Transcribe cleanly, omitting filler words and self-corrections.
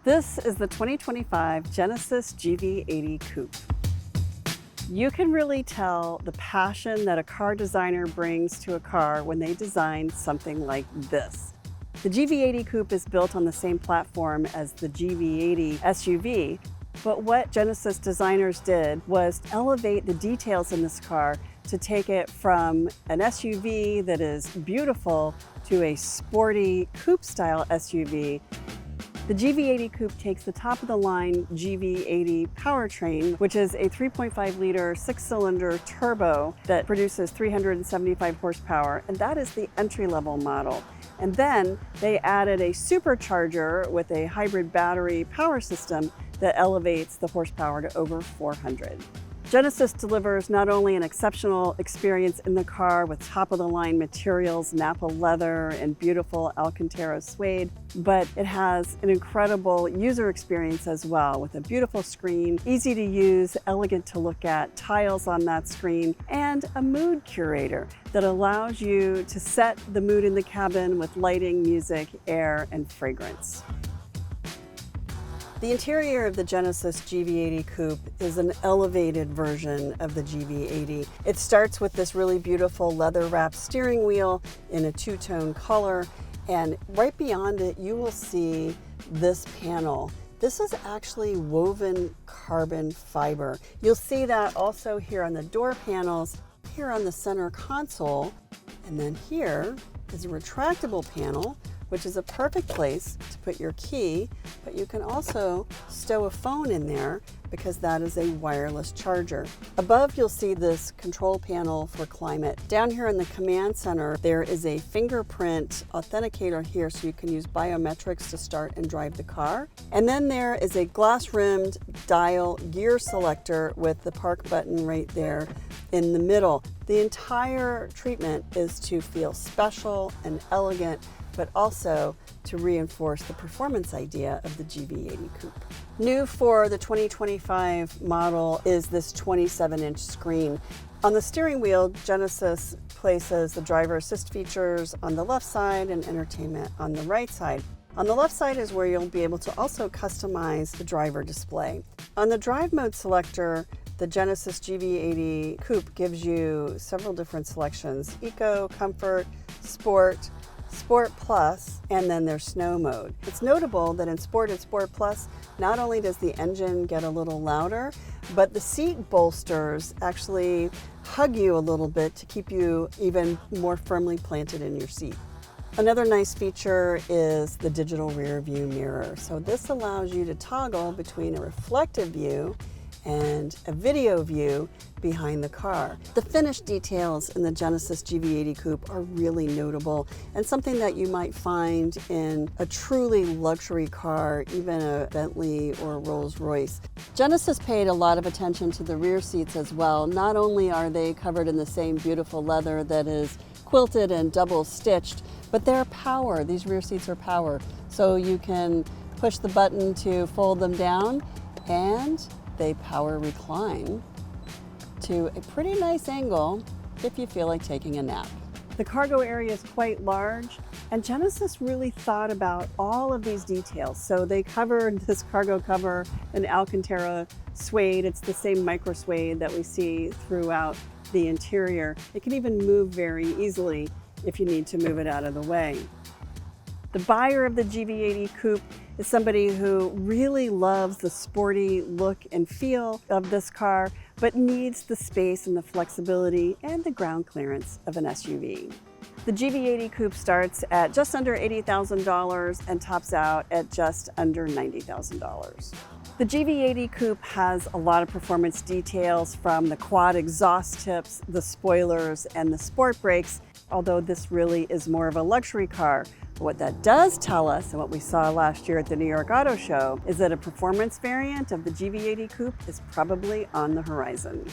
This is the 2025 Genesis GV80 Coupe. You can really tell the passion that a car designer brings to a car when they design something like this. The GV80 Coupe is built on the same platform as the GV80 SUV, but what Genesis designers did was elevate the details in this car to take it from an SUV that is beautiful to a sporty coupe-style SUV. The GV80 Coupe takes the top-of-the-line GV80 powertrain, which is a 3.5-liter six-cylinder turbo that produces 375 horsepower, and that is the entry-level model. And then they added a supercharger with a hybrid battery power system that elevates the horsepower to over 400. Genesis delivers not only an exceptional experience in the car with top-of-the-line materials, Napa leather, and beautiful Alcantara suede, but it has an incredible user experience as well, with a beautiful screen, easy to use, elegant to look at, tiles on that screen, and a mood curator that allows you to set the mood in the cabin with lighting, music, air, and fragrance. The interior of the Genesis GV80 Coupe is an elevated version of the GV80. It starts with this really beautiful leather-wrapped steering wheel in a two-tone color, and right beyond it you will see this panel. This is actually woven carbon fiber. You'll see that also here on the door panels, here on the center console, and then here is a retractable panel, which is a perfect place to put your key, but you can also stow a phone in there because that is a wireless charger. Above, you'll see this control panel for climate. Down here in the command center, there is a fingerprint authenticator here so you can use biometrics to start and drive the car. And then there is a glass-rimmed dial gear selector with the park button right there in the middle. The entire treatment is to feel special and elegant, but also to reinforce the performance idea of the GV80 Coupe. New for the 2025 model is this 27-inch screen. On the steering wheel, Genesis places the driver assist features on the left side and entertainment on the right side. On the left side is where you'll be able to also customize the driver display. On the drive mode selector, the Genesis GV80 Coupe gives you several different selections: Eco, Comfort, Sport, Sport Plus, and then there's Snow mode. It's notable that in Sport and Sport Plus, not only does the engine get a little louder, but the seat bolsters actually hug you a little bit to keep you even more firmly planted in your seat. Another nice feature is the digital rear view mirror. So this allows you to toggle between a reflective view and a video view behind the car. The finished details in the Genesis GV80 Coupe are really notable and something that you might find in a truly luxury car, even a Bentley or Rolls-Royce. Genesis paid a lot of attention to the rear seats as well. Not only are they covered in the same beautiful leather that is quilted and double stitched, but they're power. These rear seats are power. So you can push the button to fold them down, and they power recline to a pretty nice angle if you feel like taking a nap. The cargo area is quite large, and Genesis really thought about all of these details. So they covered this cargo cover in Alcantara suede. It's the same micro suede that we see throughout the interior. It can even move very easily if you need to move it out of the way. The buyer of the GV80 Coupe is somebody who really loves the sporty look and feel of this car, but needs the space and the flexibility and the ground clearance of an SUV. The GV80 Coupe starts at just under $80,000 and tops out at just under $90,000. The GV80 Coupe has a lot of performance details, from the quad exhaust tips, the spoilers, and the sport brakes, although this really is more of a luxury car. What that does tell us, and what we saw last year at the New York Auto Show, is that a performance variant of the GV80 Coupe is probably on the horizon.